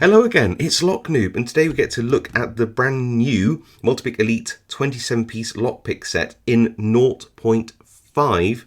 Hello again, it's Lock Noob, and today we get to look at the brand new Multipick Elite 27-piece lockpick set in 0.5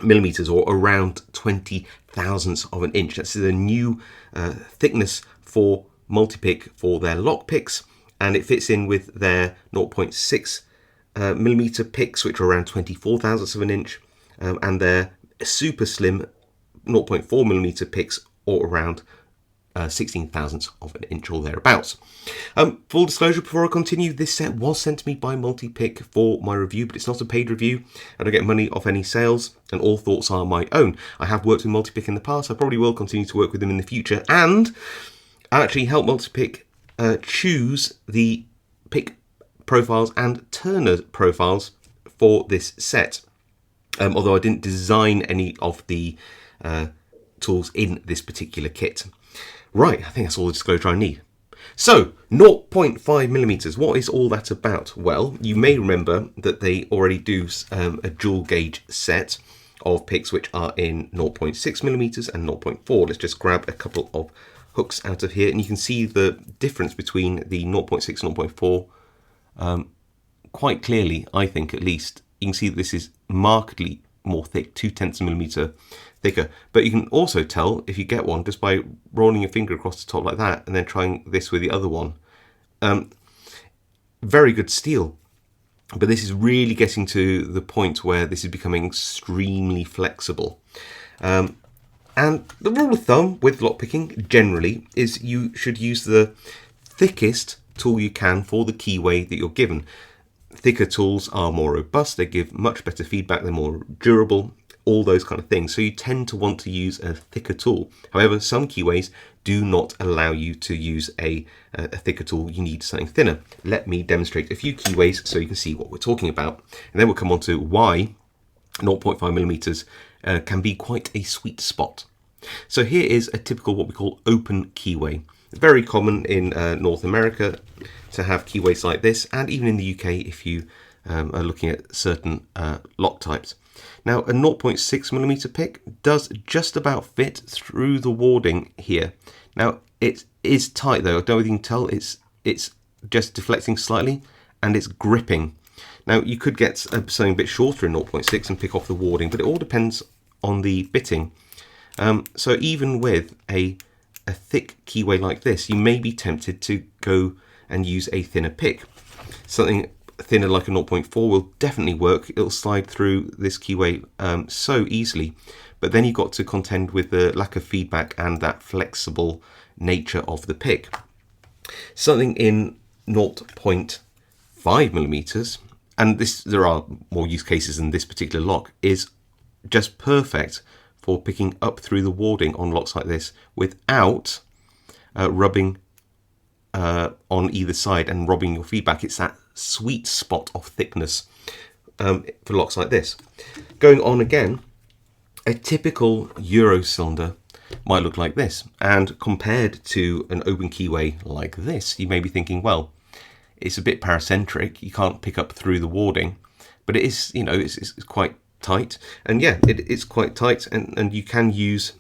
millimeters, or around 20 thousandths of an inch. That's the new thickness for Multipick for their lockpicks, and it fits in with their 0.6 millimeter picks, which are around 24 thousandths of an inch, and their super slim 0.4 millimeter picks, or around 16 thousandths of an inch or thereabouts. Full disclosure before I continue, this set was sent to me by Multipick for my review, but it's not a paid review. I don't get money off any sales, and all thoughts are my own. I have worked with Multipick in the past, I probably will continue to work with them in the future, and I actually help Multipick choose the pick profiles and turner profiles for this set. Although I didn't design any of the tools in this particular kit. Right, I think that's all the disclosure I need. So, 0.5 millimeters, what is all that about? Well, you may remember that they already do a dual gauge set of picks which are in 0.6 millimeters and 0.4. Let's just grab a couple of hooks out of here, and you can see the difference between the 0.6 and 0.4 quite clearly, I think at least. You can see that this is markedly more thick, 0.2 millimeter thicker, but you can also tell if you get one just by rolling your finger across the top like that and then trying this with the other one. Very good steel, but this is really getting to the point where this is becoming extremely flexible. And the rule of thumb with lockpicking generally is you should use the thickest tool you can for the keyway that you're given. Thicker tools are more robust, they give much better feedback, they're more durable, all those kind of things. So you tend to want to use a thicker tool. However, some keyways do not allow you to use a thicker tool. You need something thinner. Let me demonstrate a few keyways so you can see what we're talking about. And then we'll come on to why 0.5 millimeters can be quite a sweet spot. So here is a typical what we call open keyway. Very common in North America to have keyways like this, and even in the UK if you are looking at certain lock types. Now, a 0.6 millimeter pick does just about fit through the warding here. Now, it is tight though. I don't know if you can tell, it's just deflecting slightly and it's gripping. Now, you could get something a bit shorter in 0.6 and pick off the warding, but it all depends on the bitting. So even with a thick keyway like this, you may be tempted to go and use a thinner pick. Something thinner like a 0.4 will definitely work. It'll slide through this keyway so easily, but then you've got to contend with the lack of feedback and that flexible nature of the pick. Something in 0.5 millimeters, and there are more use cases than this particular lock, is just perfect for picking up through the warding on locks like this without rubbing on either side and robbing your feedback. It's that sweet spot of thickness for locks like this. Going on again, a typical Euro cylinder might look like this, and compared to an open keyway like this, you may be thinking, well, it's a bit paracentric, you can't pick up through the warding, but it is, you know, it's quite tight. And yeah, it's quite tight, and you can use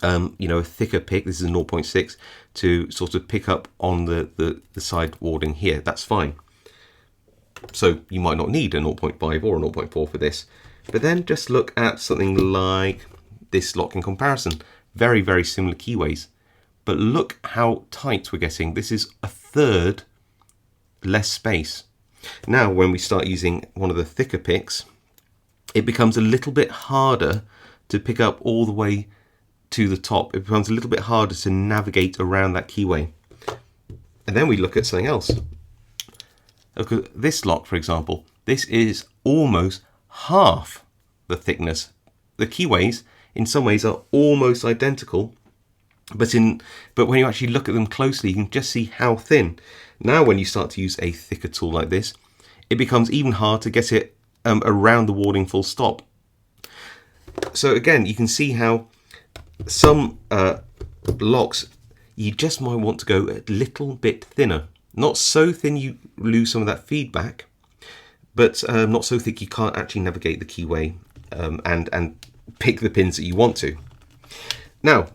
you know, a thicker pick, this is a 0.6, to sort of pick up on the side warding here. That's fine. So you might not need a 0.5 or a 0.4 for this. But then just look at something like this lock in comparison. Very, very similar keyways. But look how tight we're getting. This is a third less space. Now, when we start using one of the thicker picks, it becomes a little bit harder to pick up all the way to the top. It becomes a little bit harder to navigate around that keyway. And then we look at something else. Look at this lock, for example. This is almost half the thickness. The keyways, in some ways, are almost identical, but when you actually look at them closely, you can just see how thin. Now, when you start to use a thicker tool like this, it becomes even harder to get it around the warding full stop. So again, you can see how some locks, you just might want to go a little bit thinner. Not so thin you lose some of that feedback, but not so thick you can't actually navigate the keyway and pick the pins that you want to. Now,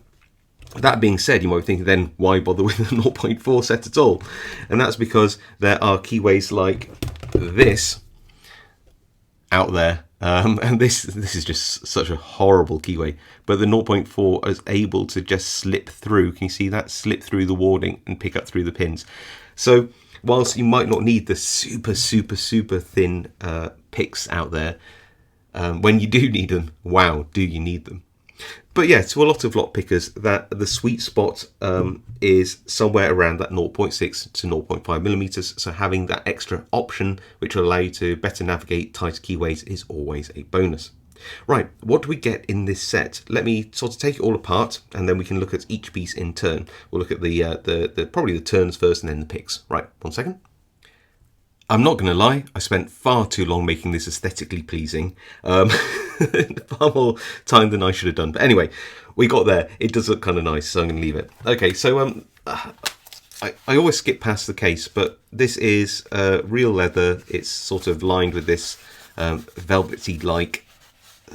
That being said, you might be thinking, then why bother with the 0.4 set at all? And that's because there are keyways like this out there, and this is just such a horrible keyway. But the 0.4 is able to just slip through. Can you see that? Slip through the warding and pick up through the pins. So whilst you might not need the super thin picks out there, when you do need them, wow, do you need them? But yeah, to a lot of lock pickers, that the sweet spot is somewhere around that 0.6 to 0.5 millimeters. So having that extra option, which will allow you to better navigate tighter keyways, is always a bonus. Right, what do we get in this set? Let me sort of take it all apart, and then we can look at each piece in turn. We'll look at the probably the turns first, and then the picks. Right, 1 second. I'm not going to lie, I spent far too long making this aesthetically pleasing. Far more time than I should have done. But anyway, we got there. It does look kind of nice, so I'm going to leave it. Okay, so I always skip past the case, but this is real leather. It's sort of lined with this velvety-like,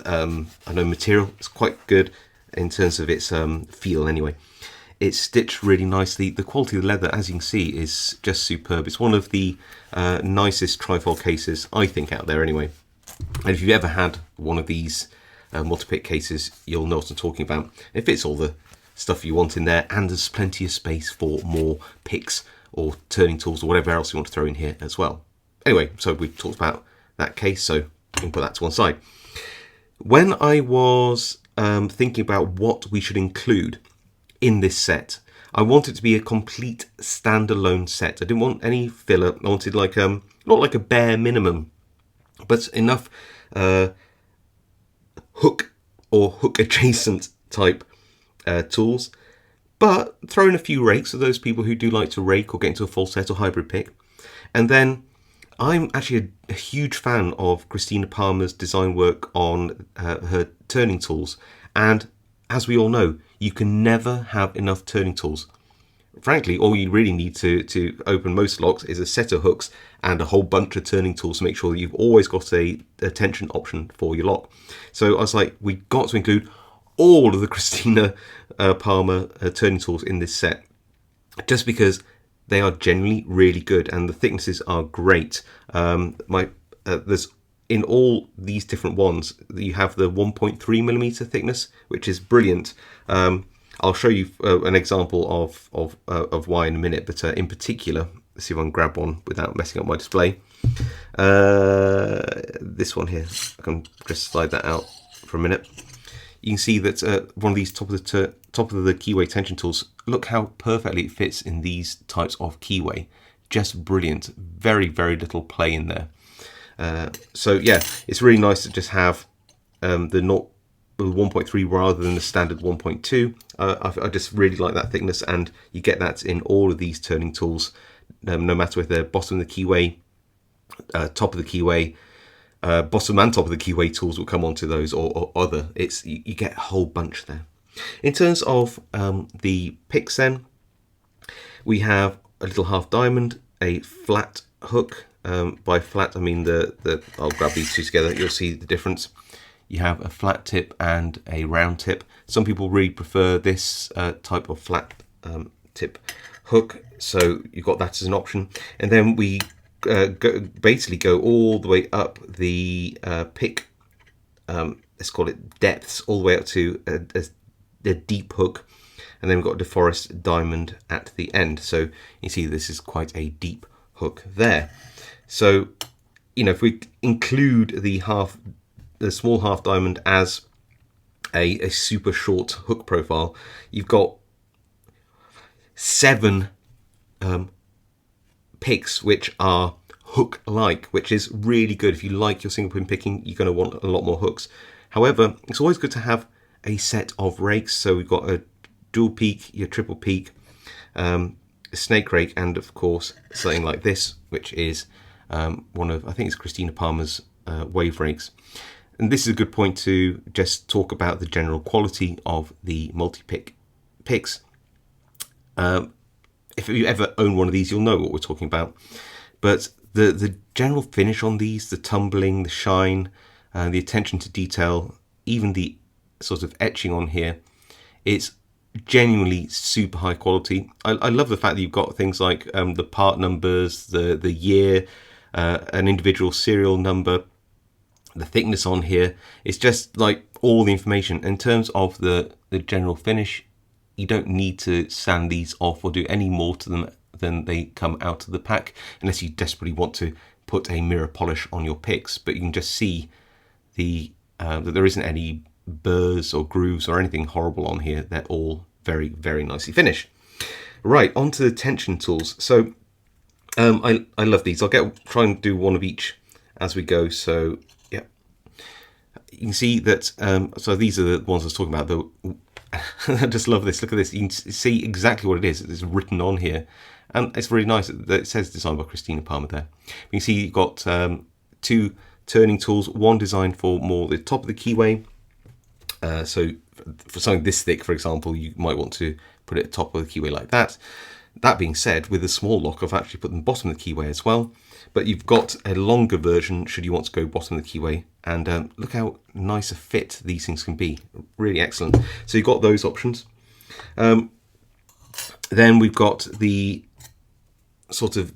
I know, material. It's quite good in terms of its feel anyway. It's stitched really nicely. The quality of the leather, as you can see, is just superb. It's one of the nicest trifold cases, I think, out there anyway. And if you've ever had one of these multi-pick cases, you'll know what I'm talking about. It fits all the stuff you want in there, and there's plenty of space for more picks or turning tools or whatever else you want to throw in here as well. Anyway, so we've talked about that case, so you can put that to one side. When I was thinking about what we should include in this set, I want it to be a complete standalone set. I didn't want any filler. I wanted like not like a bare minimum, but enough hook or hook adjacent type tools, but throw in a few rakes for those people who do like to rake or get into a full set or hybrid pick. And then I'm actually a huge fan of Christina Palmer's design work on her turning tools, and as we all know, you can never have enough turning tools. Frankly, all you really need to open most locks is a set of hooks and a whole bunch of turning tools to make sure that you've always got a tension option for your lock. So I was like, we got to include all of the Christina Palmer turning tools in this set, just because they are genuinely really good and the thicknesses are great. There's in all these different ones, you have the 1.3 millimeter thickness, which is brilliant. I'll show you an example of why in a minute, but in particular, let's see if I can grab one without messing up my display. This one here, I can just slide that out for a minute. You can see that one of these top of the keyway tension tools, look how perfectly it fits in these types of keyway. Just brilliant. Very, very little play in there. So yeah, it's really nice to just have the 1.3 rather than the standard 1.2. I just really like that thickness, and you get that in all of these turning tools, no matter whether they're bottom of the keyway, top of the keyway, bottom and top of the keyway tools will come onto those, or other. You get a whole bunch there. In terms of the picks, then we have a little half diamond, a flat hook. By flat, I mean I'll grab these two together. You'll see the difference. You have a flat tip and a round tip. Some people really prefer this type of flat tip hook, so you've got that as an option. And then we basically go all the way up the pick, let's call it depths, all the way up to a deep hook. And then we've got a DeForest diamond at the end. So you see this is quite a deep hook there. So, you know, if we include the small half diamond as a super short hook profile, you've got 7 picks which are hook-like, which is really good. If you like your single pin picking, you're going to want a lot more hooks. However, it's always good to have a set of rakes. So we've got a dual peak, your triple peak, a snake rake, and of course something like this, which is one of, I think it's Christina Palmer's wave rakes. And this is a good point to just talk about the general quality of the multi-pick picks. If you ever own one of these, you'll know what we're talking about. But the general finish on these, the tumbling, the shine, the attention to detail, even the sort of etching on here, it's genuinely super high quality. I love the fact that you've got things like the part numbers, the year, an individual serial number, the thickness on here. It's just like all the information. In terms of the general finish, you don't need to sand these off or do any more to them than they come out of the pack, unless you desperately want to put a mirror polish on your picks. But you can just see the that there isn't any burrs or grooves or anything horrible on here. They're all very, very nicely finished. Right, onto the tension tools. So I love these. I'll try and do one of each as we go. So yeah, you can see that. So these are the ones I was talking about. I just love this. Look at this. You can see exactly what it is. It's written on here, and it's really nice. It says designed by Christina Palmer there. You can see you've got two turning tools. One designed for more the top of the keyway. So for something this thick, for example, you might want to put it at the top of the keyway like that. That being said, with a small lock, I've actually put them bottom of the keyway as well. But you've got a longer version should you want to go bottom of the keyway. And look how nice a fit these things can be. Really excellent. So you've got those options. Then we've got the sort of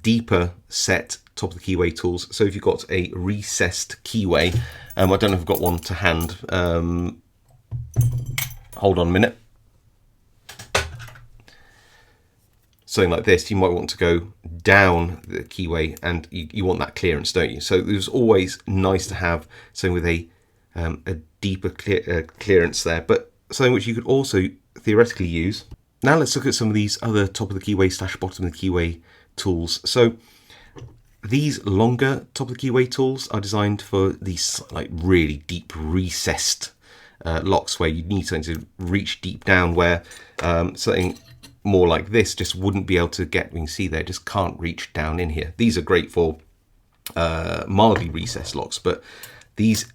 deeper set top of the keyway tools. So if you've got a recessed keyway, I don't know if I've got one to hand. Hold on a minute. Something like this, you might want to go down the keyway, and you want that clearance, don't you? So it was always nice to have something with a deeper clearance there, but something which you could also theoretically use. Now let's look at some of these other top of the keyway / bottom of the keyway tools. So these longer top of the keyway tools are designed for these like really deep recessed locks where you need something to reach deep down, where something more like this just wouldn't be able to get. We can see there, just can't reach down in here. These are great for mildly recessed locks, but these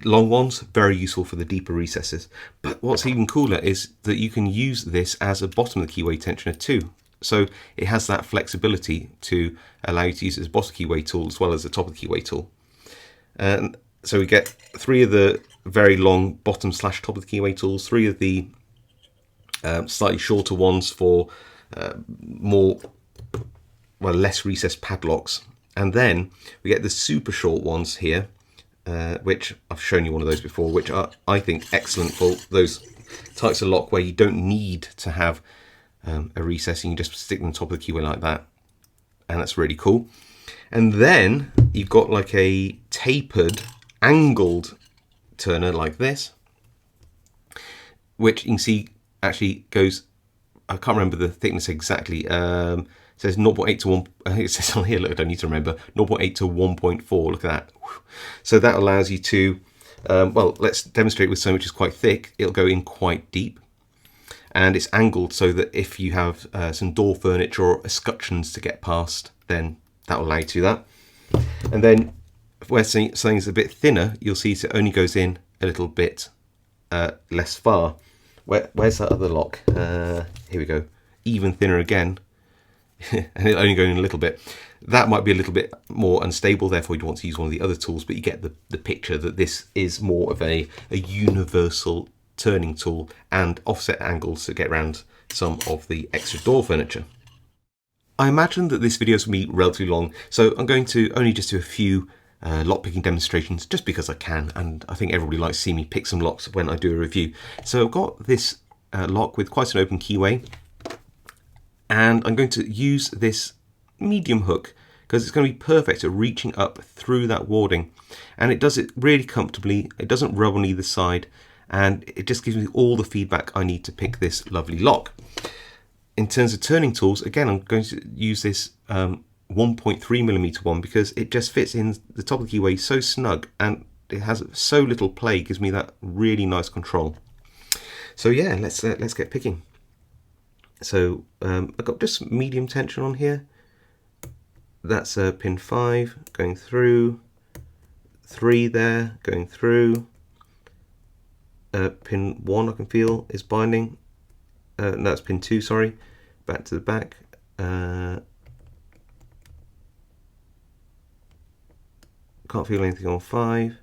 long ones very useful for the deeper recesses. But what's even cooler is that you can use this as a bottom of the keyway tensioner too. So it has that flexibility to allow you to use it as a bottom keyway tool as well as the top of the keyway tool. And so we get 3 of the very long bottom / top of the keyway tools, 3 of the slightly shorter ones for less recessed padlocks, and then we get the super short ones here, which I've shown you one of those before, which are, I think, excellent for those types of lock where you don't need to have a recess, and you just stick them on top of the keyway like that, and that's really cool. And then you've got like a tapered angled turner like this, which you can see actually goes, I can't remember the thickness exactly, it says 0.8 to 1, it says on here, look, I don't need to remember, 0.8 to 1.4, look at that. So that allows you to, well, let's demonstrate with something which is quite thick. It'll go in quite deep, and it's angled so that if you have some door furniture or escutcheons to get past, then that will allow you to do that. And then where something's a bit thinner, you'll see it only goes in a little bit less far. Where's that other lock? Here we go. Even thinner again, and it only going in a little bit. That might be a little bit more unstable, therefore you'd want to use one of the other tools, but you get the picture that this is more of a universal turning tool and offset angles to get around some of the extra door furniture. I imagine that this video is going to be relatively long, so I'm going to only just do a few lockpicking demonstrations just because I can, and I think everybody likes to see me pick some locks when I do a review. So I've got this lock with quite an open keyway, and I'm going to use this medium hook because it's going to be perfect at reaching up through that warding, and it does it really comfortably. It doesn't rub on either side, and it just gives me all the feedback I need to pick this lovely lock. In terms of turning tools, again, I'm going to use this 1.3mm one because it just fits in the top of the keyway so snug, and it has so little play, gives me that really nice control. So yeah, let's get picking. So I've got just medium tension on here. That's pin 5 going through, 3 there going through, pin 1 I can feel is binding, no, it's pin 2, sorry, back to the back. Can't feel anything on 5.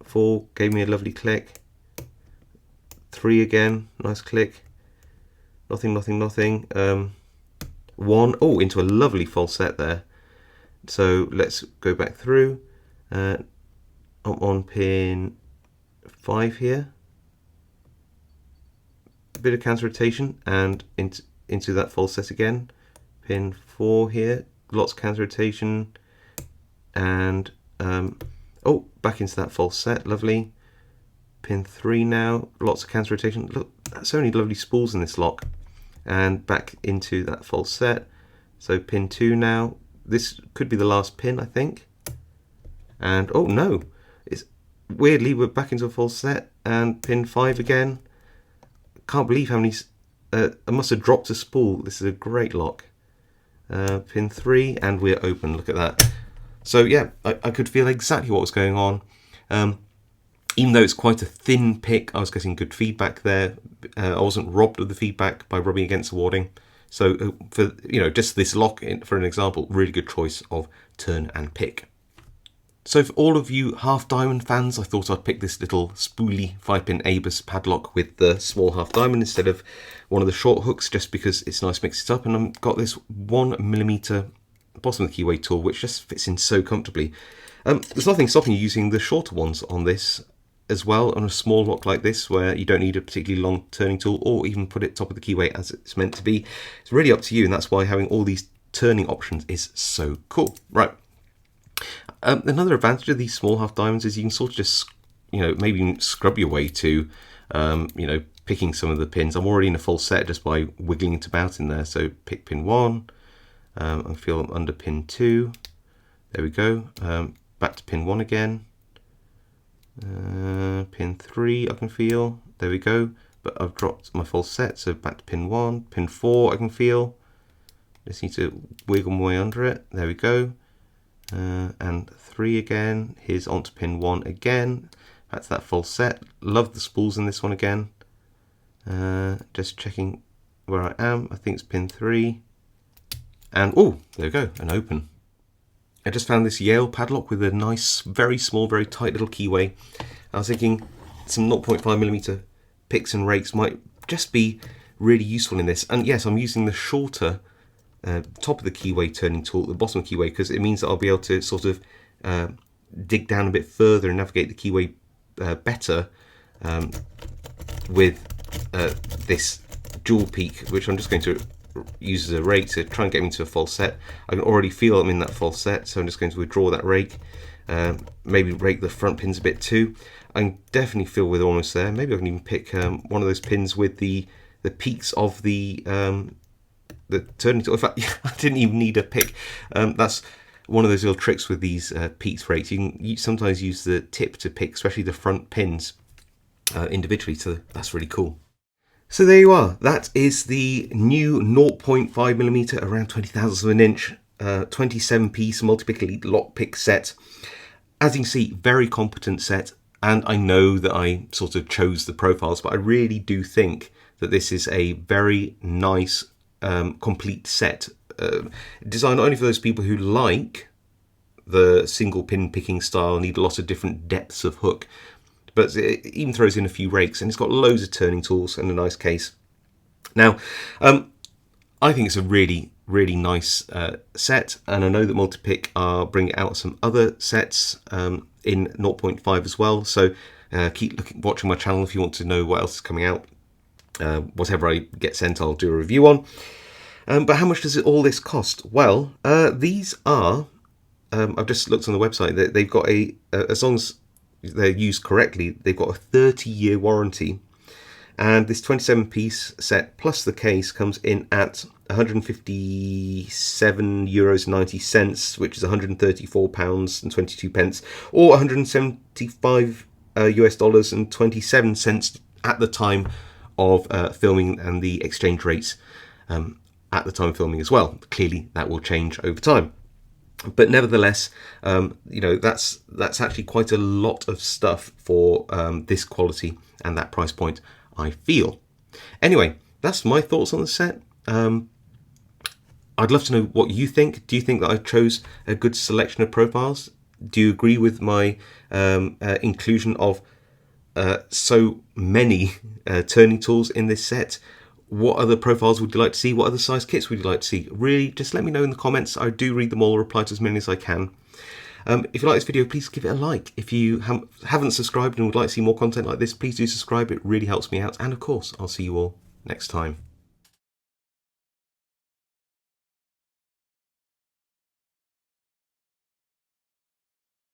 4 gave me a lovely click. 3 again, nice click. Nothing, nothing, nothing. 1, oh, into a lovely false set there. So let's go back through. I'm on pin 5 here. A bit of counter rotation and into that false set again. Pin 4 here, lots of counter rotation, and oh, back into that false set, lovely. Pin 3 now, lots of counter rotation. Look, that's only lovely spools in this lock. And back into that false set. So pin 2 now. This could be the last pin, I think. And oh no, it's weirdly we're back into a false set and pin 5 again. Can't believe how many. I must have dropped a spool. This is a great lock. Pin 3 and we're open. Look at that. So yeah, I could feel exactly what was going on. Even though it's quite a thin pick, I was getting good feedback there. I wasn't robbed of the feedback by rubbing against the warding. So for just this lock, for an example, really good choice of turn and pick. So for all of you half diamond fans, I thought I'd pick this little spoolie 5-pin ABUS padlock with the small half diamond instead of one of the short hooks, just because it's nice to mix it up. And I've got this 1mm bottom of the Keyway tool, which just fits in so comfortably. There's nothing stopping you using the shorter ones on this as well, on a small lock like this, where you don't need a particularly long turning tool, or even put it top of the Keyway as it's meant to be. It's really up to you, and that's why having all these turning options is so cool. Right. Another advantage of these small half diamonds is you can sort of just, maybe even scrub your way to, picking some of the pins. I'm already in a full set just by wiggling it about in there. So pick pin 1, I feel I'm under pin 2. There we go. Back to pin 1 again. Pin 3 I can feel. There we go. But I've dropped my full set, so back to pin 1. Pin 4 I can feel. Just need to wiggle my way under it. There we go. And 3 again. Here's onto pin 1 again. Back to that full set. Love the spools in this one again. Just checking where I am. I think it's pin 3. And oh, there we go, an open. I just found this Yale padlock with a nice, very small, very tight little keyway. I was thinking some 0.5mm picks and rakes might just be really useful in this. And yes, I'm using the shorter top of the keyway turning tool at the bottom of the keyway, because it means that I'll be able to sort of dig down a bit further and navigate the keyway better with this dual peak, which I'm just going to use as a rake to try and get me into a false set. I can already feel I'm in that false set, so I'm just going to withdraw that rake. Maybe rake the front pins a bit too. I can definitely feel we're almost there. Maybe I can even pick one of those pins with the peaks of the turning tool. In fact, I didn't even need a pick. That's one of those little tricks with these peaks rakes. You can sometimes use the tip to pick, especially the front pins individually, so that's really cool. So there you are. That is the new 0.5mm around 20,000 of an inch 27-piece Multipick Elite lockpick set. As you can see, very competent set, and I know that I sort of chose the profiles, but I really do think that this is a very nice complete set, designed not only for those people who like the single pin picking style, need a lot of different depths of hook, but it even throws in a few rakes, and it's got loads of turning tools and a nice case. Now, I think it's a really, really nice set, and I know that Multipick are bringing out some other sets in 0.5 as well, so keep watching my channel if you want to know what else is coming out. Whatever I get sent, I'll do a review on. But how much does all this cost? Well, these are, I've just looked on the website, they've got as long as they're used correctly, they've got a 30-year warranty. And this 27-piece set plus the case comes in at €157.90, which is £134.22, or 175 US dollars and 27 cents at the time of filming, and the exchange rates at the time of filming as well. Clearly, that will change over time. But nevertheless, that's actually quite a lot of stuff for this quality and that price point, I feel. Anyway, that's my thoughts on the set. I'd love to know what you think. Do you think that I chose a good selection of profiles? Do you agree with my inclusion of so many turning tools in this set. What other profiles would you like to see? What other size kits would you like to see? Really, just let me know in the comments. I do read them all, reply to as many as I can. If you like this video, please give it a like. If you haven't subscribed and would like to see more content like this, please do subscribe. It really helps me out. And of course, I'll see you all next time.